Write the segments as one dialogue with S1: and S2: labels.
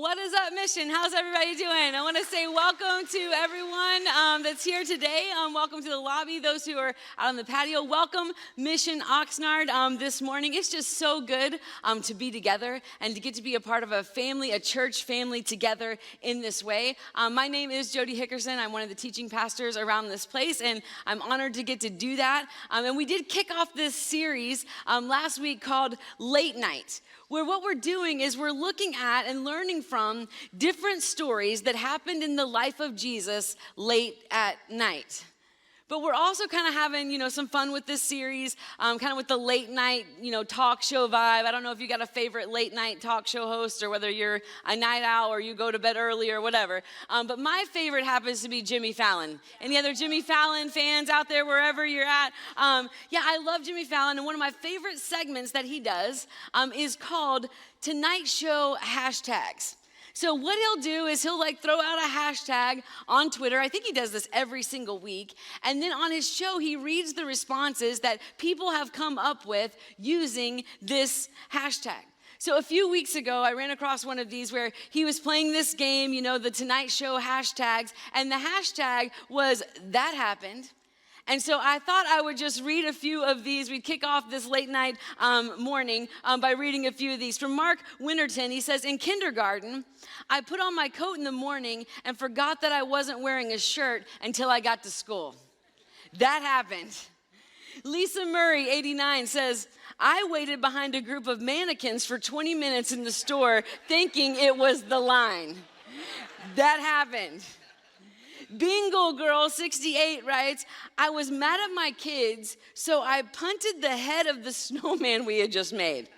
S1: What is up, Mission? How's everybody doing? I want to say welcome to everyone that's here today. Welcome to the lobby, those who are out on the patio. Welcome, Mission Oxnard, this morning. It's just so good to be together and to get to be a part of a family, a church family together in this way. My name is Jodi Hickerson. I'm one of the teaching pastors around this place, and I'm honored to get to do that. And we did kick off this series last week called Late Night, where what we're doing is we're looking at and learning from different stories that happened in the life of Jesus late at night. But we're also kind of having, some fun with this series, kind of with the late night, talk show vibe. I don't know if you got a favorite late night talk show host or whether you're a night owl or you go to bed early or whatever. But my favorite happens to be Jimmy Fallon. Any other Jimmy Fallon fans out there, wherever you're at? I love Jimmy Fallon. And one of my favorite segments that he does is called Tonight Show Hashtags. So what he'll do is he'll throw out a hashtag on Twitter. I think he does this every single week. And then on his show, he reads the responses that people have come up with using this hashtag. So a few weeks ago, I ran across one of these where he was playing this game, the Tonight Show hashtags. And the hashtag was "that happened." And so I thought I would just read a few of these. We'd kick off this late night morning by reading a few of these. From Mark Winterton, he says, "In kindergarten, I put on my coat in the morning and forgot that I wasn't wearing a shirt until I got to school. That happened." Lisa Murray, 89, says, "I waited behind a group of mannequins for 20 minutes in the store thinking it was the line." That happened. Bingo Girl 68 writes, "I was mad at my kids, so I punted the head of the snowman we had just made.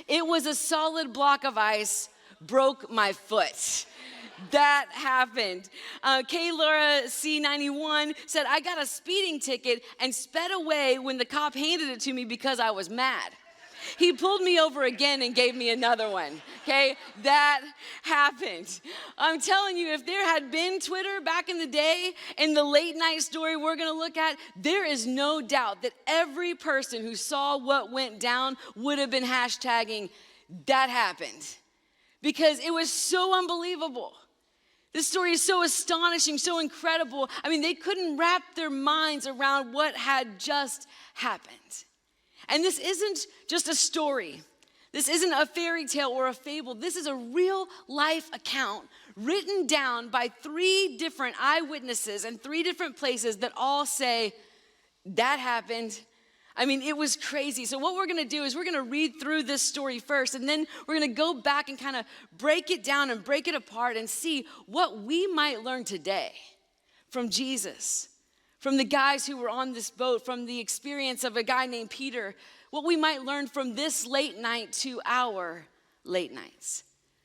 S1: It was a solid block of ice, broke my foot." That happened. K. Laura C91 said, "I got a speeding ticket and sped away when the cop handed it to me because I was mad. He pulled me over again and gave me another one." Okay, that happened. I'm telling you, if there had been Twitter back in the day, in the late night story we're going to look at, there is no doubt that every person who saw what went down would have been hashtagging "that happened," because it was so unbelievable. This story is so astonishing, so incredible. I mean, they couldn't wrap their minds around what had just happened. And this isn't just a story. This isn't a fairy tale or a fable. This is a real life account written down by 3 different eyewitnesses in 3 different places that all say, "that happened." I mean, it was crazy. So what we're going to do is we're going to read through this story first, and then we're going to go back and kind of break it down and break it apart and see what we might learn today from Jesus, from the guys who were on this boat, from the experience of a guy named Peter, what we might learn from this late night to our late nights.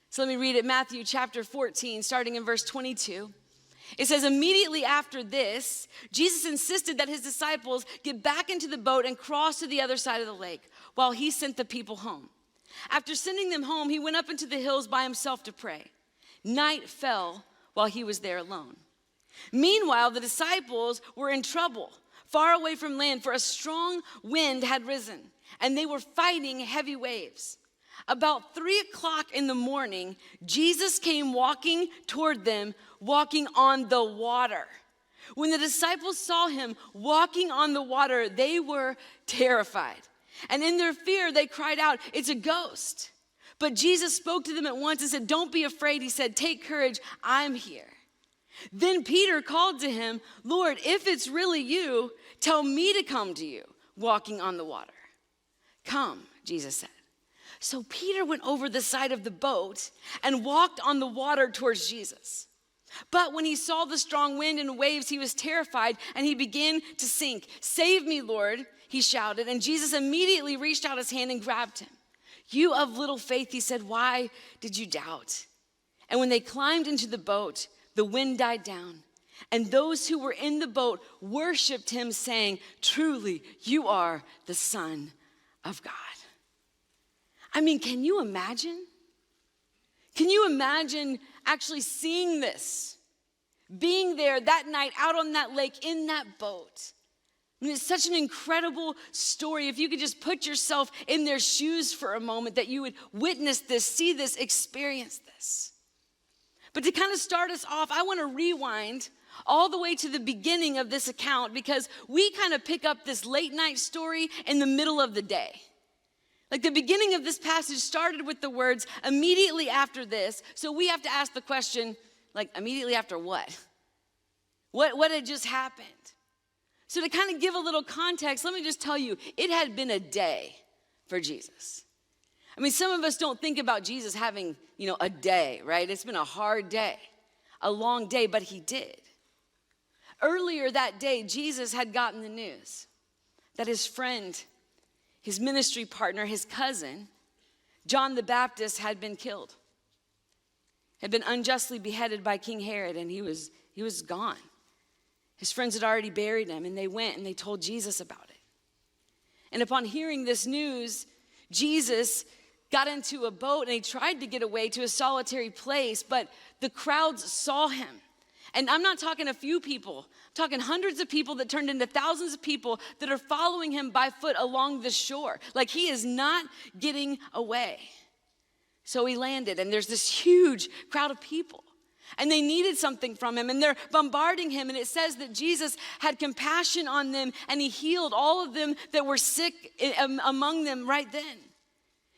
S1: So let me read it, Matthew chapter 14, starting in verse 22. It says, "Immediately after this, Jesus insisted that his disciples get back into the boat and cross to the other side of the lake while he sent the people home. After sending them home, he went up into the hills by himself to pray. Night fell while he was there alone. Meanwhile, the disciples were in trouble, far away from land, for a strong wind had risen, and they were fighting heavy waves. About 3:00 in the morning, Jesus came walking toward them, walking on the water. When the disciples saw him walking on the water, they were terrified. And in their fear, they cried out, 'It's a ghost.' But Jesus spoke to them at once and said, 'Don't be afraid.' He said, 'Take courage, I'm here.' Then Peter called to him, 'Lord, if it's really you, tell me to come to you, walking on the water.' 'Come,' Jesus said. So Peter went over the side of the boat and walked on the water towards Jesus. But when he saw the strong wind and waves, he was terrified and he began to sink. 'Save me, Lord,' he shouted. And Jesus immediately reached out his hand and grabbed him. 'You of little faith,' he said, 'why did you doubt?' And when they climbed into the boat, the wind died down, and those who were in the boat worshiped him, saying, 'Truly, you are the Son of God.'" I mean, can you imagine? Can you imagine actually seeing this? Being there that night, out on that lake, in that boat. I mean, it's such an incredible story. If you could just put yourself in their shoes for a moment, that you would witness this, see this, experience this. But to kind of start us off, I want to rewind all the way to the beginning of this account because we kind of pick up this late night story in the middle of the day. Like the beginning of this passage started with the words, immediately after this. So we have to ask the question, like, immediately after what? What had just happened? So to kind of give a little context, let me just tell you, it had been a day for Jesus. I mean, some of us don't think about Jesus having, a day, right? It's been a hard day, a long day, but he did. Earlier that day, Jesus had gotten the news that his friend, his ministry partner, his cousin, John the Baptist, had been killed, had been unjustly beheaded by King Herod, and he was gone. His friends had already buried him, and they went and they told Jesus about it. And upon hearing this news, Jesus got into a boat and he tried to get away to a solitary place, but the crowds saw him. And I'm not talking a few people, I'm talking hundreds of people that turned into thousands of people that are following him by foot along the shore. Like he is not getting away. So he landed, and there's this huge crowd of people. And they needed something from him, and they're bombarding him. And it says that Jesus had compassion on them, and he healed all of them that were sick among them right then.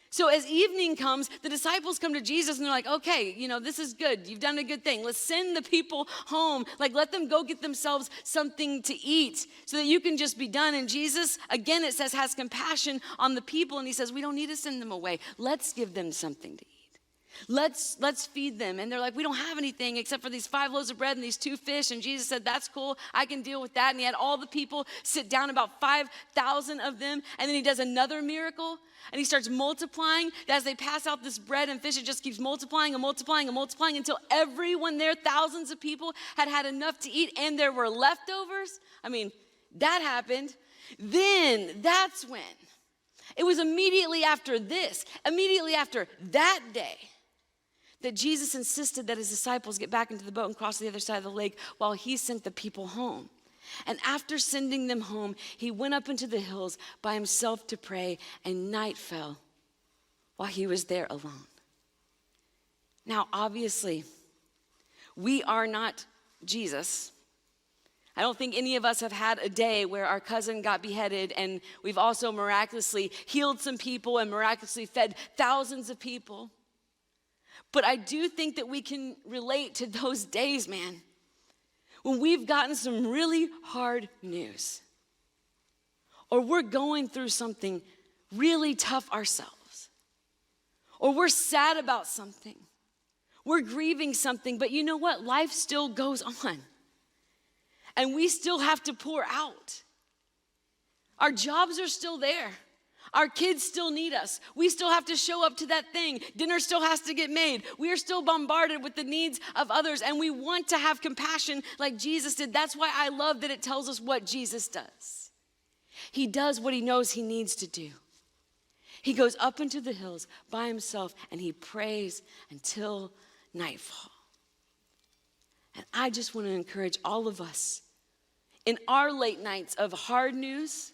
S1: So as evening comes, the disciples come to Jesus and they're like, okay, this is good. You've done a good thing. Let's send the people home. Like, let them go get themselves something to eat so that you can just be done. And Jesus, again, it says, has compassion on the people. And he says, we don't need to send them away. Let's give them something to eat. Let's feed them. And they're like, we don't have anything except for these 5 loaves of bread and these 2 fish. And Jesus said, that's cool. I can deal with that. And he had all the people sit down, about 5,000 of them. And then he does another miracle. And he starts multiplying. As they pass out this bread and fish, it just keeps multiplying and multiplying and multiplying until everyone there, thousands of people, had enough to eat and there were leftovers. I mean, that happened. Then that's when, it was immediately after this, immediately after that day, that Jesus insisted that his disciples get back into the boat and cross the other side of the lake while he sent the people home. And after sending them home, he went up into the hills by himself to pray, and night fell while he was there alone. Now, obviously, we are not Jesus. I don't think any of us have had a day where our cousin got beheaded and we've also miraculously healed some people and miraculously fed thousands of people. But I do think that we can relate to those days, man, when we've gotten some really hard news, or we're going through something really tough ourselves, or we're sad about something, we're grieving something, but you know what? Life still goes on, and we still have to pour out. Our jobs are still there. Our kids still need us. We still have to show up to that thing. Dinner still has to get made. We are still bombarded with the needs of others, and we want to have compassion like Jesus did. That's why I love that it tells us what Jesus does. He does what he knows he needs to do. He goes up into the hills by himself, and he prays until nightfall. And I just want to encourage all of us in our late nights of hard news,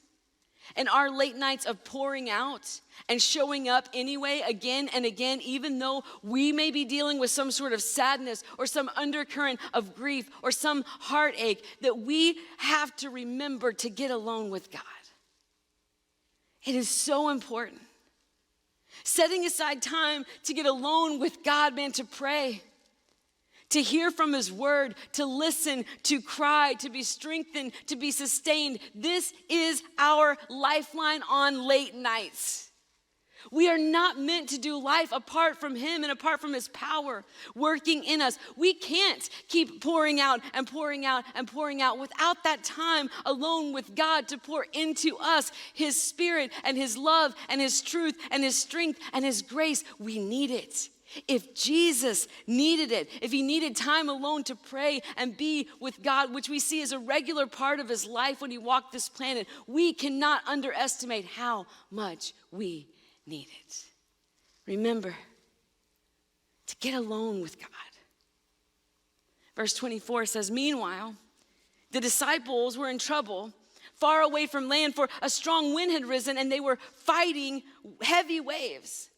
S1: and our late nights of pouring out and showing up anyway, again and again, even though we may be dealing with some sort of sadness or some undercurrent of grief or some heartache, that we have to remember to get alone with God. It is so important. Setting aside time to get alone with God, man, to pray, to hear from his word, to listen, to cry, to be strengthened, to be sustained. This is our lifeline on late nights. We are not meant to do life apart from him and apart from his power working in us. We can't keep pouring out and pouring out and pouring out without that time alone with God to pour into us his spirit and his love and his truth and his strength and his grace. We need it. If Jesus needed it, if he needed time alone to pray and be with God, which we see as a regular part of his life when he walked this planet, we cannot underestimate how much we need it. Remember to get alone with God. Verse 24 says, meanwhile, the disciples were in trouble far away from land, for a strong wind had risen and they were fighting heavy waves.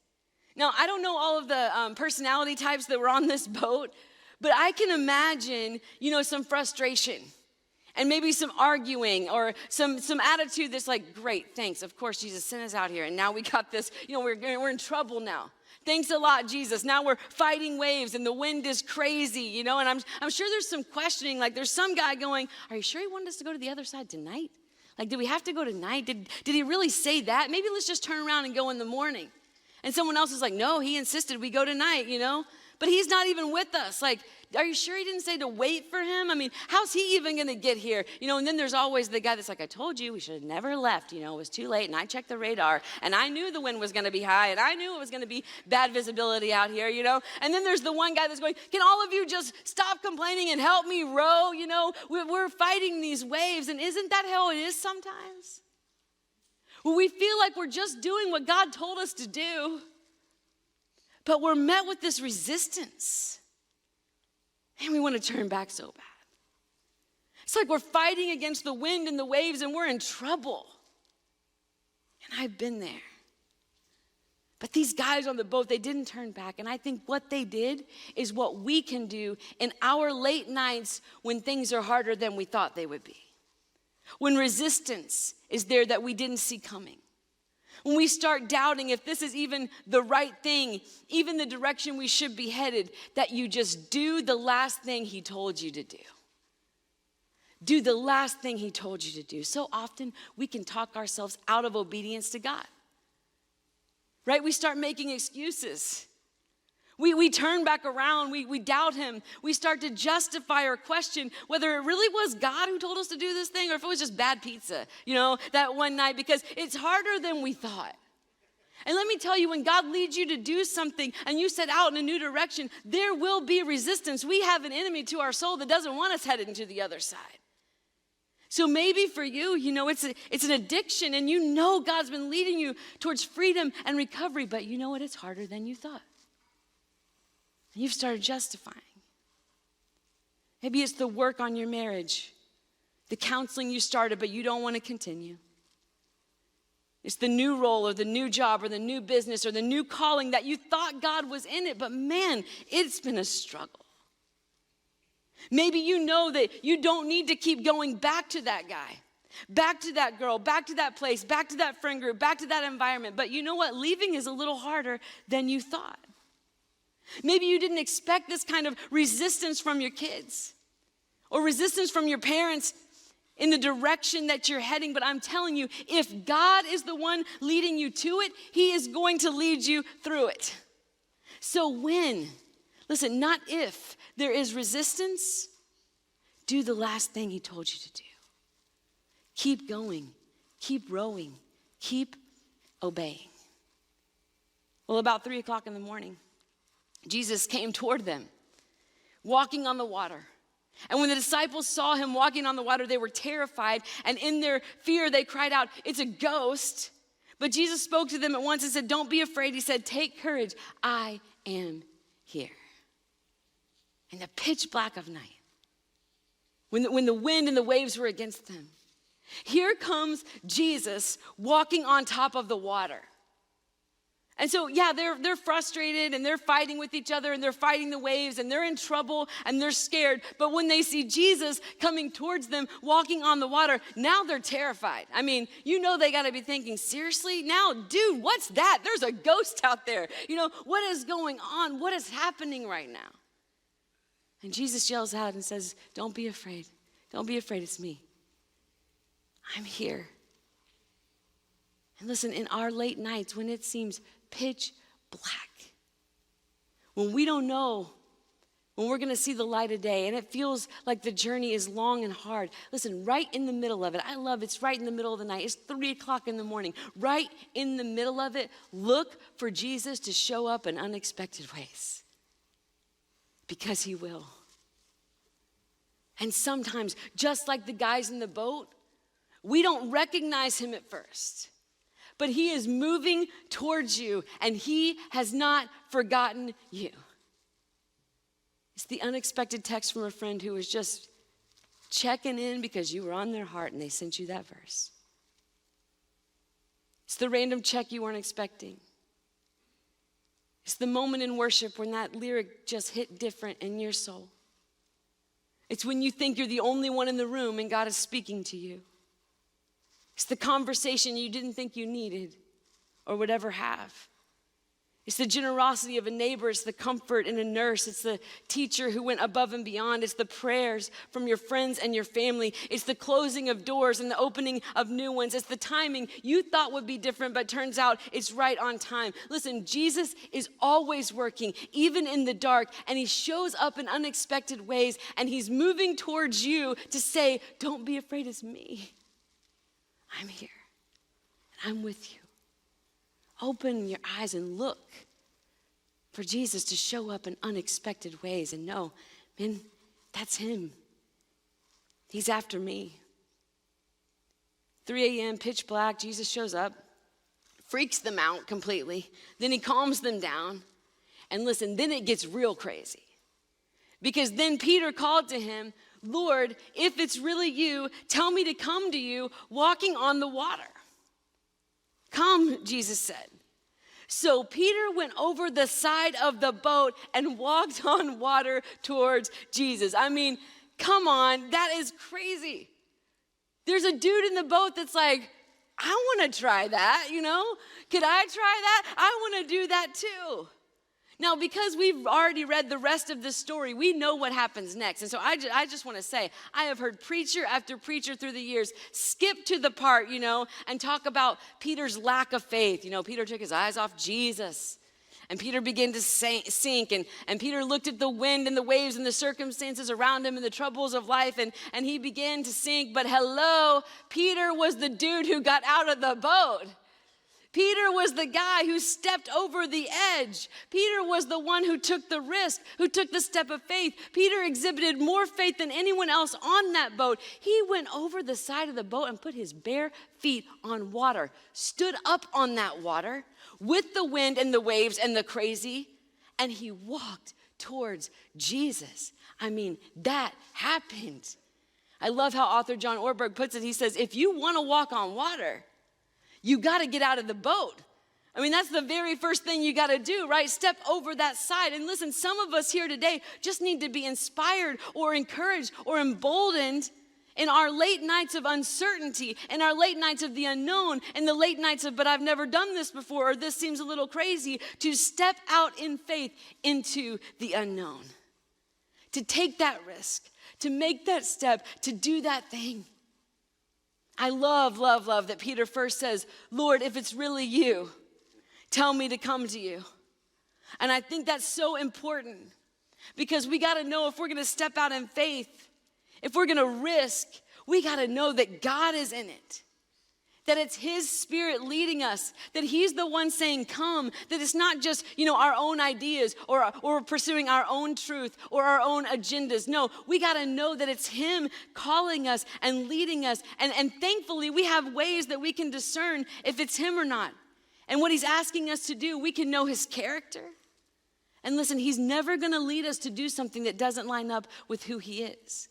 S1: Now, I don't know all of the personality types that were on this boat, But I can imagine, some frustration and maybe some arguing or some attitude that's like, great, thanks. Of course, Jesus sent us out here, and now we got this. We're in trouble now. Thanks a lot, Jesus. Now we're fighting waves, and the wind is crazy, and I'm sure there's some questioning. Like, there's some guy going, are you sure he wanted us to go to the other side tonight? Like, did we have to go tonight? Did he really say that? Maybe let's just turn around and go in the morning. And someone else is like, no, he insisted we go tonight, But he's not even with us. Like, are you sure he didn't say to wait for him? I mean, how's he even going to get here? And then there's always the guy that's like, I told you we should have never left. It was too late, and I checked the radar, and I knew the wind was going to be high, and I knew it was going to be bad visibility out here, And then there's the one guy that's going, can all of you just stop complaining and help me row? We're fighting these waves, and isn't that how it is sometimes? Well, we feel like we're just doing what God told us to do, but we're met with this resistance. And we want to turn back so bad. It's like we're fighting against the wind and the waves, and we're in trouble. And I've been there. But these guys on the boat, they didn't turn back. And I think what they did is what we can do in our late nights when things are harder than we thought they would be. When resistance is there that we didn't see coming. When we start doubting if this is even the right thing, even the direction we should be headed, that you just do the last thing he told you to do. Do the last thing he told you to do. So often we can talk ourselves out of obedience to God. Right? We start making excuses. We turn back around, we doubt him. We start to justify or question whether it really was God who told us to do this thing or if it was just bad pizza, that one night, because it's harder than we thought. And let me tell you, when God leads you to do something and you set out in a new direction, there will be resistance. We have an enemy to our soul that doesn't want us headed into the other side. So maybe for you, it's an addiction, and God's been leading you towards freedom and recovery, but you know what? It's harder than you thought. And you've started justifying. Maybe it's the work on your marriage, the counseling you started, but you don't want to continue. It's the new role or the new job or the new business or the new calling that you thought God was in it, but man, it's been a struggle. Maybe you know that you don't need to keep going back to that guy, back to that girl, back to that place, back to that friend group, back to that environment. But you know what? Leaving is a little harder than you thought. Maybe you didn't expect this kind of resistance from your kids or resistance from your parents in the direction that you're heading. But I'm telling you, if God is the one leading you to it, he is going to lead you through it. So listen, not if there is resistance, do the last thing he told you to do. Keep going, keep rowing, keep obeying. Well, about 3 o'clock in the morning, Jesus came toward them, walking on the water. And when the disciples saw him walking on the water, they were terrified. And in their fear, they cried out, "It's a ghost." But Jesus spoke to them at once and said, "Don't be afraid." He said, "Take courage. I am here." In the pitch black of night, when the wind and the waves were against them, here comes Jesus walking on top of the water. And so, yeah, they're frustrated and they're fighting with each other and they're fighting the waves and they're in trouble and they're scared. But when they see Jesus coming towards them, walking on the water, now they're terrified. I mean, they got to be thinking, seriously? Now, dude, what's that? There's a ghost out there. What is going on? What is happening right now? And Jesus yells out and says, "Don't be afraid. Don't be afraid. It's me. I'm here." And listen, in our late nights, when it seems pitch black, when we don't know when we're going to see the light of day, and it feels like the journey is long and hard, listen, right in the middle of it, I love it's right in the middle of the night, it's 3 o'clock in the morning, right in the middle of it, look for Jesus to show up in unexpected ways, because he will. And sometimes, just like the guys in the boat, we don't recognize him at first. But he is moving towards you, and he has not forgotten you. It's the unexpected text from a friend who was just checking in because you were on their heart and they sent you that verse. It's the random check you weren't expecting. It's the moment in worship when that lyric just hit different in your soul. It's when you think you're the only one in the room and God is speaking to you. It's the conversation you didn't think you needed or would ever have. It's the generosity of a neighbor. It's the comfort in a nurse. It's the teacher who went above and beyond. It's the prayers from your friends and your family. It's the closing of doors and the opening of new ones. It's the timing you thought would be different, but turns out it's right on time. Listen, Jesus is always working, even in the dark, and he shows up in unexpected ways, and he's moving towards you to say, don't be afraid, it's me. I'm here, and I'm with you. Open your eyes and look for Jesus to show up in unexpected ways and know, man, that's him. He's after me. 3 a.m., pitch black, Jesus shows up, freaks them out completely. Then he calms them down. And listen, then it gets real crazy. Because then Peter called to him, Lord, if it's really you, tell me to come to you walking on the water. Come, Jesus said. So Peter went over the side of the boat and walked on water towards Jesus. I mean, come on, that is crazy. There's a dude in the boat that's like, I want to try that, you know? Could I try that? I want to do that too. Now, because we've already read the rest of this story, we know what happens next. And so I just want to say, I have heard preacher after preacher through the years skip to the part, and talk about Peter's lack of faith. Peter took his eyes off Jesus. And Peter began to sink. And Peter looked at the wind and the waves and the circumstances around him and the troubles of life. And he began to sink. But hello, Peter was the dude who got out of the boat. Peter was the guy who stepped over the edge. Peter was the one who took the risk, who took the step of faith. Peter exhibited more faith than anyone else on that boat. He went over the side of the boat and put his bare feet on water, stood up on that water with the wind and the waves and the crazy, and he walked towards Jesus. I mean, that happened. I love how author John Ortberg puts it. He says, if you want to walk on water, you got to get out of the boat. I mean, that's the very first thing you got to do, right? Step over that side. And listen, some of us here today just need to be inspired or encouraged or emboldened in our late nights of uncertainty, in our late nights of the unknown, in the late nights of, but I've never done this before, or this seems a little crazy, to step out in faith into the unknown, to take that risk, to make that step, to do that thing. I love that Peter first says, Lord, if it's really you, tell me to come to you. And I think that's so important because we got to know if we're going to step out in faith, if we're going to risk, we got to know that God is in it, that it's his spirit leading us, that he's the one saying, come, that it's not just, our own ideas or pursuing our own truth or our own agendas. No, we got to know that it's him calling us and leading us. And thankfully, we have ways that we can discern if it's him or not. And what he's asking us to do, we can know his character. And listen, he's never going to lead us to do something that doesn't line up with who he is.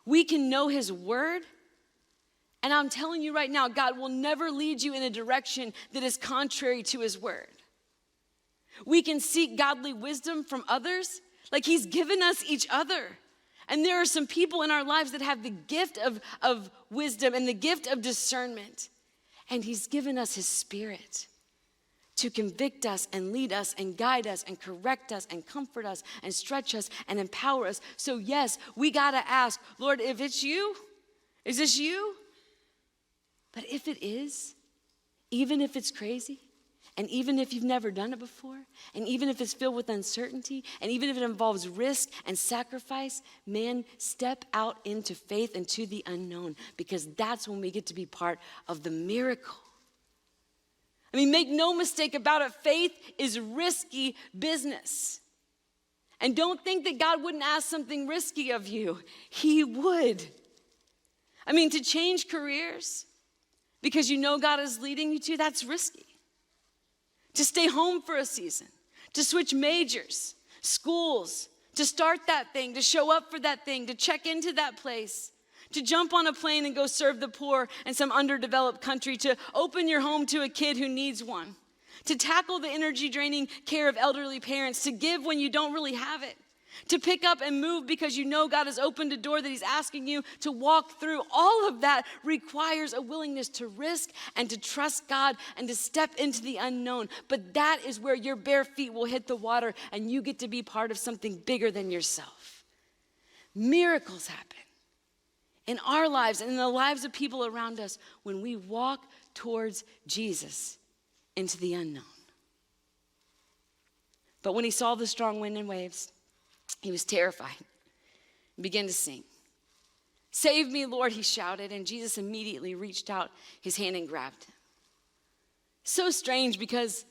S1: We can know his word. And I'm telling you right now, God will never lead you in a direction that is contrary to his word. We can seek godly wisdom from others, like he's given us each other. And there are some people in our lives that have the gift of wisdom and the gift of discernment. And he's given us his spirit to convict us and lead us and guide us and correct us and comfort us and stretch us and empower us. So yes, we got to ask, Lord, if it's you, is this you? But if it is, even if it's crazy, and even if you've never done it before, and even if it's filled with uncertainty, and even if it involves risk and sacrifice, man, step out into faith and to the unknown, because that's when we get to be part of the miracle. I mean, make no mistake about it, faith is risky business. And don't think that God wouldn't ask something risky of you. He would. I mean, to change careers, because God is leading you to, that's risky. To stay home for a season, to switch majors, schools, to start that thing, to show up for that thing, to check into that place, to jump on a plane and go serve the poor in some underdeveloped country, to open your home to a kid who needs one, to tackle the energy draining care of elderly parents, to give when you don't really have it, to pick up and move because you know God has opened a door that he's asking you to walk through. All of that requires a willingness to risk and to trust God and to step into the unknown. But that is where your bare feet will hit the water and you get to be part of something bigger than yourself. Miracles happen in our lives and in the lives of people around us when we walk towards Jesus into the unknown. But when he saw the strong wind and waves, he was terrified and began to sing. "Save me, Lord," he shouted, and Jesus immediately reached out his hand and grabbed him. So strange, because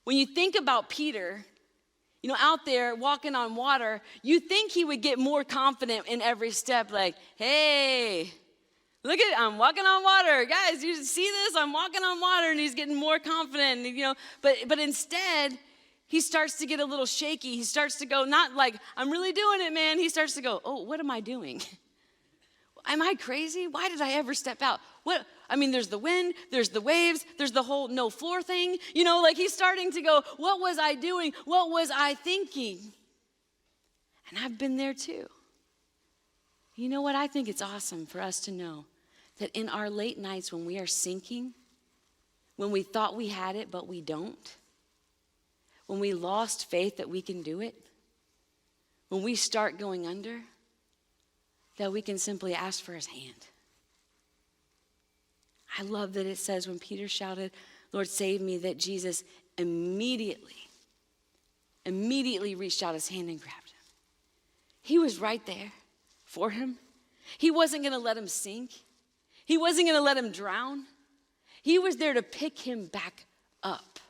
S1: when you think about Peter, out there walking on water, you think he would get more confident in every step, like, "Hey, look I'm walking on water. Guys, you see this? I'm walking on water," and he's getting more confident, but instead, he starts to get a little shaky. He starts to go, not like, "I'm really doing it, man." He starts to go, "Oh, what am I doing? Am I crazy? Why did I ever step out? There's the wind, there's the waves, there's the whole no floor thing." He's starting to go, "What was I doing? What was I thinking?" And I've been there too. You know what? I think it's awesome for us to know that in our late nights when we are sinking, when we thought we had it but we don't, when we lost faith that we can do it, when we start going under, that we can simply ask for his hand. I love that it says when Peter shouted, "Lord, save me," that Jesus immediately reached out his hand and grabbed him. He was right there for him. He wasn't going to let him sink. He wasn't going to let him drown. He was there to pick him back up.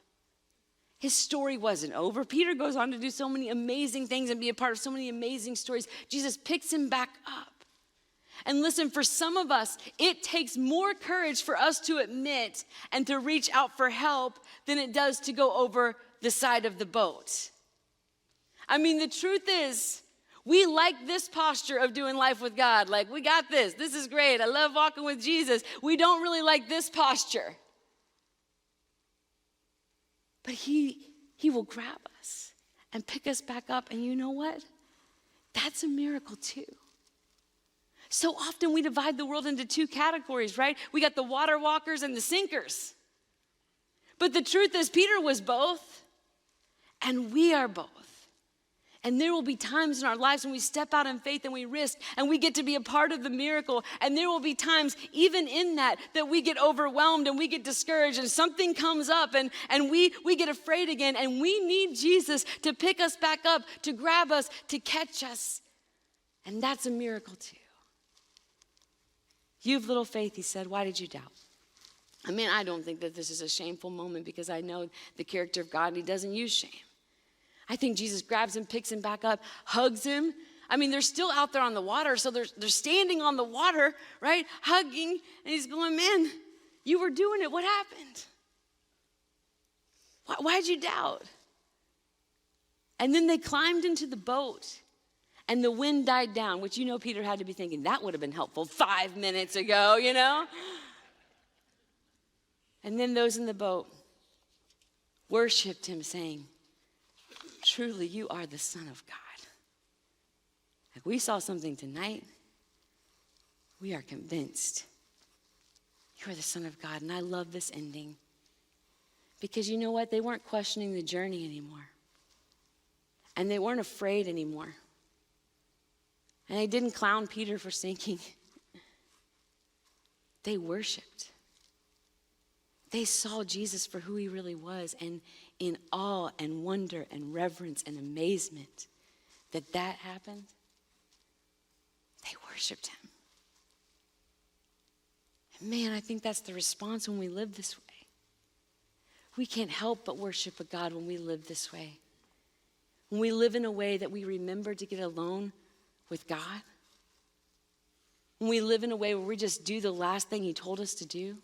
S1: His story wasn't over. Peter goes on to do so many amazing things and be a part of so many amazing stories. Jesus picks him back up. And listen, for some of us, it takes more courage for us to admit and to reach out for help than it does to go over the side of the boat. The truth is, we like this posture of doing life with God. Like, we got this. This is great. I love walking with Jesus. We don't really like this posture. But he will grab us and pick us back up. And you know what? That's a miracle too. So often we divide the world into two categories, right? We got the water walkers and the sinkers. But the truth is, Peter was both, and we are both. And there will be times in our lives when we step out in faith and we risk and we get to be a part of the miracle. And there will be times even in that we get overwhelmed and we get discouraged and something comes up and we get afraid again. And we need Jesus to pick us back up, to grab us, to catch us. And that's a miracle too. "You have little faith," he said. "Why did you doubt?" I don't think that this is a shameful moment because I know the character of God and he doesn't use shame. I think Jesus grabs him, picks him back up, hugs him. They're still out there on the water, so they're standing on the water, right, hugging, and he's going, "Man, you were doing it. What happened? Why'd you doubt?" And then they climbed into the boat, and the wind died down, which Peter had to be thinking, that would have been helpful 5 minutes ago, And then those in the boat worshiped him, saying, "Truly, you are the Son of God." Like, we saw something tonight. We are convinced you are the Son of God. And I love this ending. Because you know what? They weren't questioning the journey anymore. And they weren't afraid anymore. And they didn't clown Peter for sinking. They worshiped. They saw Jesus for who he really was, and in awe and wonder and reverence and amazement that happened, they worshiped him. And man, I think that's the response when we live this way. We can't help but worship a God when we live this way. When we live in a way that we remember to get alone with God. When we live in a way where we just do the last thing he told us to do.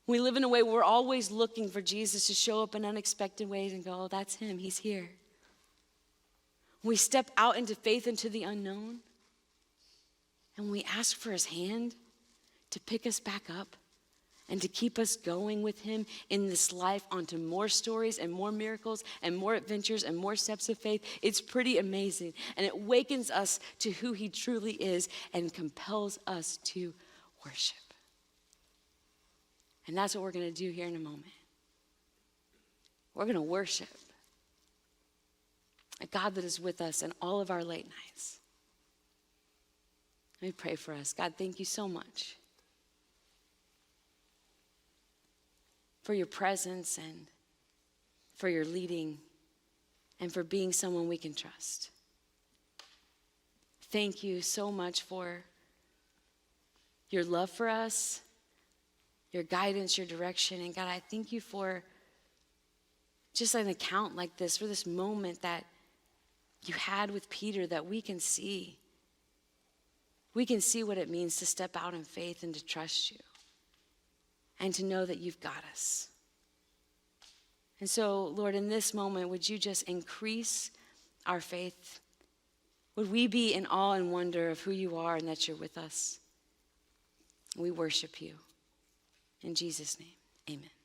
S1: We live in a way where we're always looking for Jesus to show up in unexpected ways and go, "Oh, that's him. He's here." We step out into faith, into the unknown, and we ask for his hand to pick us back up and to keep us going with him in this life onto more stories and more miracles and more adventures and more steps of faith. It's pretty amazing. And it wakens us to who he truly is and compels us to worship. And that's what we're going to do here in a moment. We're going to worship a God that is with us in all of our late nights. Let me pray for us. God, thank you so much for your presence and for your leading and for being someone we can trust. Thank you so much for your love for us, your guidance, your direction. And God, I thank you for just an account like this, for this moment that you had with Peter that we can see. We can see what it means to step out in faith and to trust you and to know that you've got us. And so, Lord, in this moment, would you just increase our faith? Would we be in awe and wonder of who you are and that you're with us? We worship you. In Jesus' name, amen.